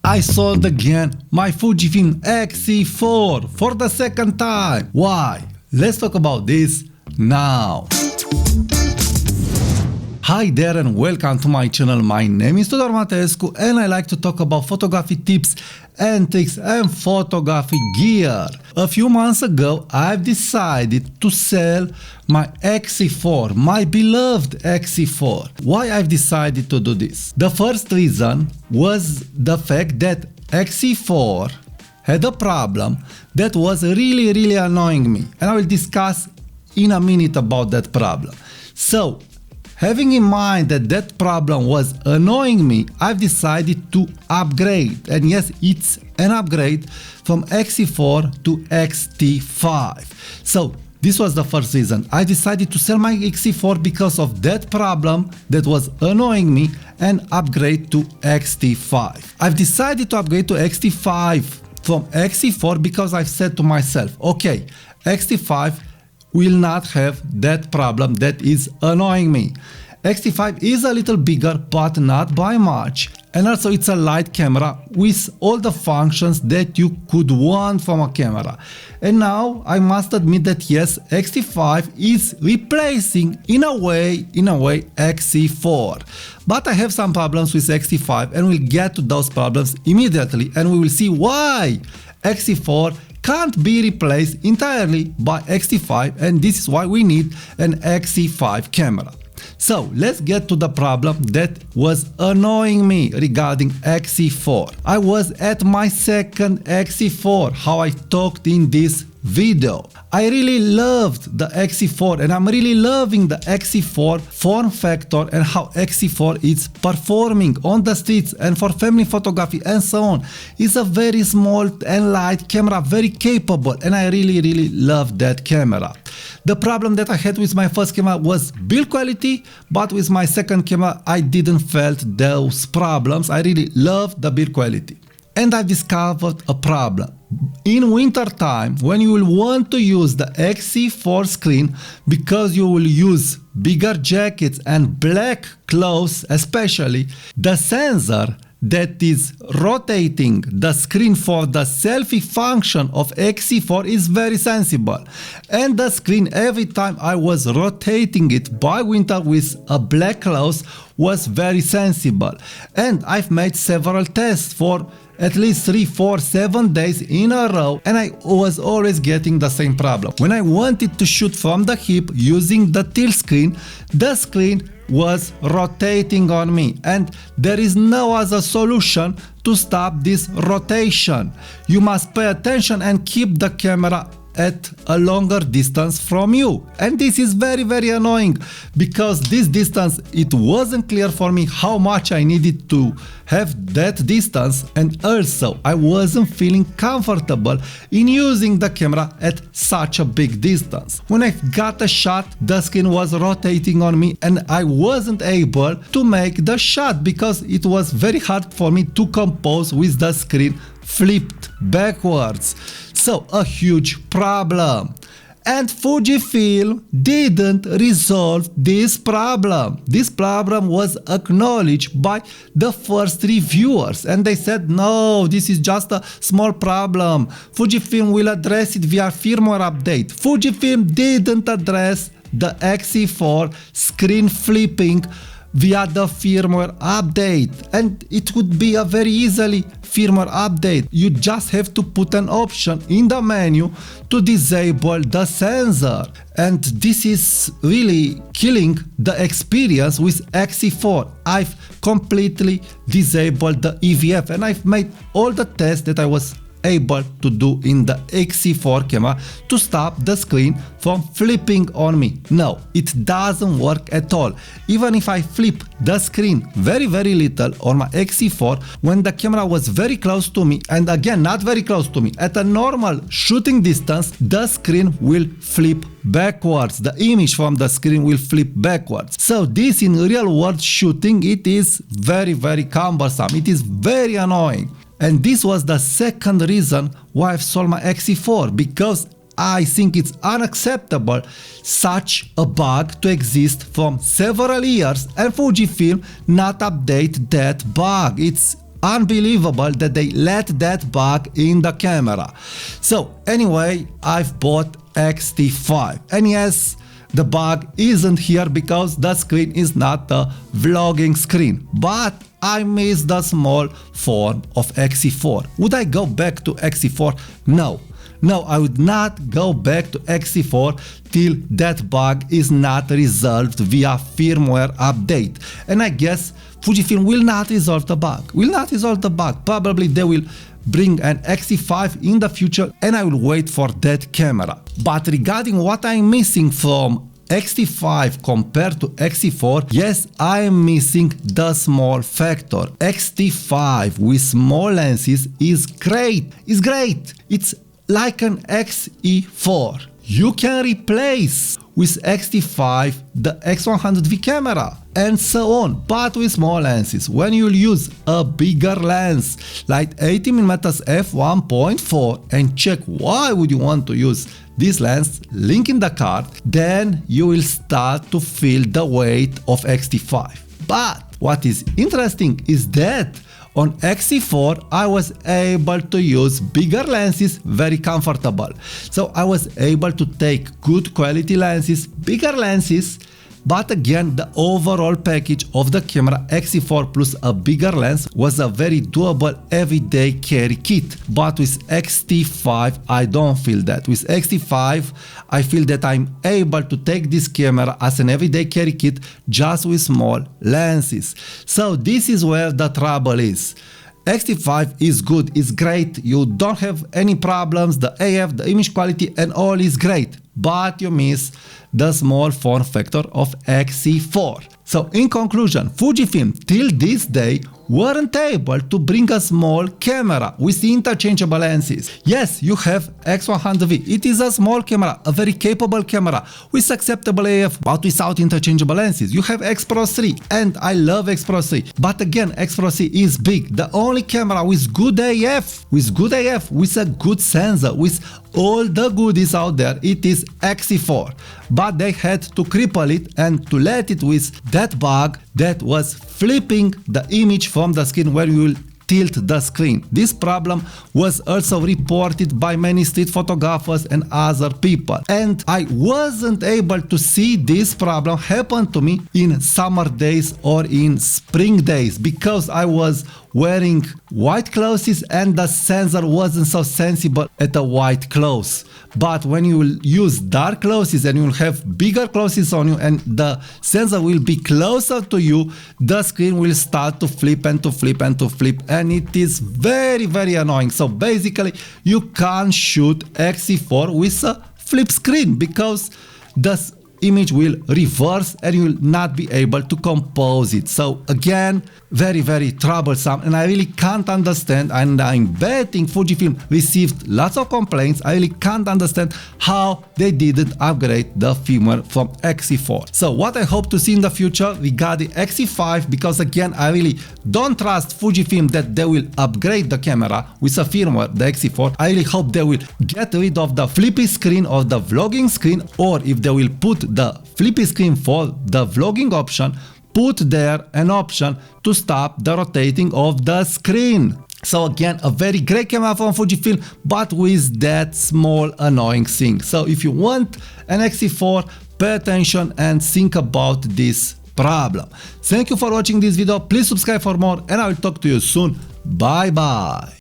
I sold again my Fujifilm X-E4 for the second time. Why? Let's talk about this now. Hi there and welcome to my channel. My name is Tudor Matescu and I like to talk about photography tips and tricks and photography gear. A few months ago I've decided to sell my X-E4, my beloved X-E4. Why I've decided to do this? The first reason was the fact that X-E4 had a problem that was really annoying me, and I will discuss in a minute about that problem. So, having in mind that that problem was annoying me, I've decided to upgrade. And yes, it's an upgrade from X-E4 to XT5. So this was the first reason. I decided to sell my X-E4 because of that problem that was annoying me and upgrade to XT5. I've decided to upgrade to XT5 from X-E4 because I've said to myself, okay, XT5 will not have that problem that is annoying me. XT5 is a little bigger but not by much, and also it's a light camera with all the functions that you could want from a camera. And now I must admit that yes, XT5 is replacing in a way X-E4. But I have some problems with XT5 and we'll get to those problems immediately, and we will see why X-E4 can't be replaced entirely by XT5, and this is why we need an X-E5 camera. So let's get to the problem that was annoying me regarding X-E4. I was at my second X-E4, how I talked in this video. I really loved the X-E4 and I'm really loving the X-E4 form factor and how X-E4 is performing on the streets and for family photography and so on. It's a very small and light camera, very capable, and I really love that camera. The problem that I had with my first camera was build quality, but with my second camera I didn't felt those problems. I really loved the build quality. And I discovered a problem. In winter time, when you will want to use the X-E4 screen, because you will use bigger jackets and black clothes especially, the sensor that is rotating the screen for the selfie function of X-E4 is very sensible. And the screen, every time I was rotating it by winter with a black cloth, was very sensible. And I've made several tests for at least 3, 4, 7 days in a row, and I was always getting the same problem. When I wanted to shoot from the hip using the tilt screen, the screen was rotating on me, and there is no other solution to stop this rotation. You must pay attention and keep the camera at a longer distance from you, and this is very annoying, because this distance, it wasn't clear for me how much I needed to have that distance, and also I wasn't feeling comfortable in using the camera at such a big distance. When I got a shot, the screen was rotating on me and I wasn't able to make the shot because it was very hard for me to compose with the screen flipped backwards. So a huge problem. And Fujifilm didn't resolve this problem. This problem was acknowledged by the first reviewers, and they said, no, this is just a small problem. Fujifilm will address it via firmware update. Fujifilm didn't address the X-E4 screen flipping via the firmware update, and it would be a very easily firmware update. You just have to put an option in the menu to disable the sensor, and this is really killing the experience with X-E4. I've completely disabled the EVF and I've made all the tests that I was able to do in the X-E4 camera to stop the screen from flipping on me. No, it doesn't work at all. Even if I flip the screen very little on my X-E4 when the camera was very close to me, and again not very close to me, at a normal shooting distance, the screen will flip backwards. The image from the screen will flip backwards. So this in real world shooting, it is very cumbersome. It is very annoying. And this was the second reason why I've sold my X-E4, because I think it's unacceptable such a bug to exist from several years and Fujifilm not update that bug. It's unbelievable that they let that bug in the camera. So anyway, I've bought XT5, and yes, the bug isn't here because the screen is not the vlogging screen, but I miss the small form of X-E4. Would I go back to X-E4? No. No, I would not go back to X-E4 till that bug is not resolved via firmware update. And I guess Fujifilm will not resolve the bug. Probably they will bring an X-E5 in the future, and I will wait for that camera. But regarding what I'm missing from X-T5 compared to X-E4, yes, I am missing the small factor. X-T5 with small lenses is great. It's like an X-E4. You can replace with X-T5 the X100V camera and so on, but with small lenses. When you'll use a bigger lens like 80mm f1.4 and check why would you want to use this lens, link in the card, then you will start to feel the weight of X-T5. But what is interesting is that on X-E4 I was able to use bigger lenses very comfortable. So I was able to take good quality lenses, bigger lenses, but again the overall package of the camera X-E4 plus a bigger lens was a very doable everyday carry kit. But with X-T5 I don't feel that. With X-T5 I feel that I'm able to take this camera as an everyday carry kit just with small lenses. So this is where the trouble is. X-T5 is good, it's great, you don't have any problems, the AF, the image quality and all is great, but you miss the small form factor of X-E4. So in conclusion, Fujifilm till this day weren't able to bring a small camera with interchangeable lenses. Yes, you have X100V, it is a small camera, a very capable camera with acceptable AF but without interchangeable lenses. You have X Pro 3 and I love X Pro 3, but again X Pro 3 is big. The only camera with good AF, with a good sensor, with all the goodies out there, it is X-E4. But they had to cripple it and to let it with that bug that was flipping the image from the screen when you will tilt the screen. This problem was also reported by many street photographers and other people. And I wasn't able to see this problem happen to me in summer days or in spring days because I was wearing white clothes and the sensor wasn't so sensible at the white clothes. But when you will use dark clothes and you will have bigger clothes on you and the sensor will be closer to you, the screen will start to flip and to flip and to flip, and it is very, very annoying. So basically you can't shoot X-E4 with a flip screen because the image will reverse and you will not be able to compose it. So again, very, very troublesome, and I really can't understand, and I'm betting Fujifilm received lots of complaints. I really can't understand how they didn't upgrade the firmware from X-E4. So what I hope to see in the future regarding X-E5, because again I really don't trust Fujifilm that they will upgrade the camera with a firmware, the X-E4. I really hope they will get rid of the flippy screen or the vlogging screen, or if they will put the flippy screen for the vlogging option, put there an option to stop the rotating of the screen. So again, a very great camera from Fujifilm, but with that small annoying thing. So if you want an X-E4, pay attention and think about this problem. Thank you for watching this video. Please subscribe for more and I will talk to you soon. Bye bye.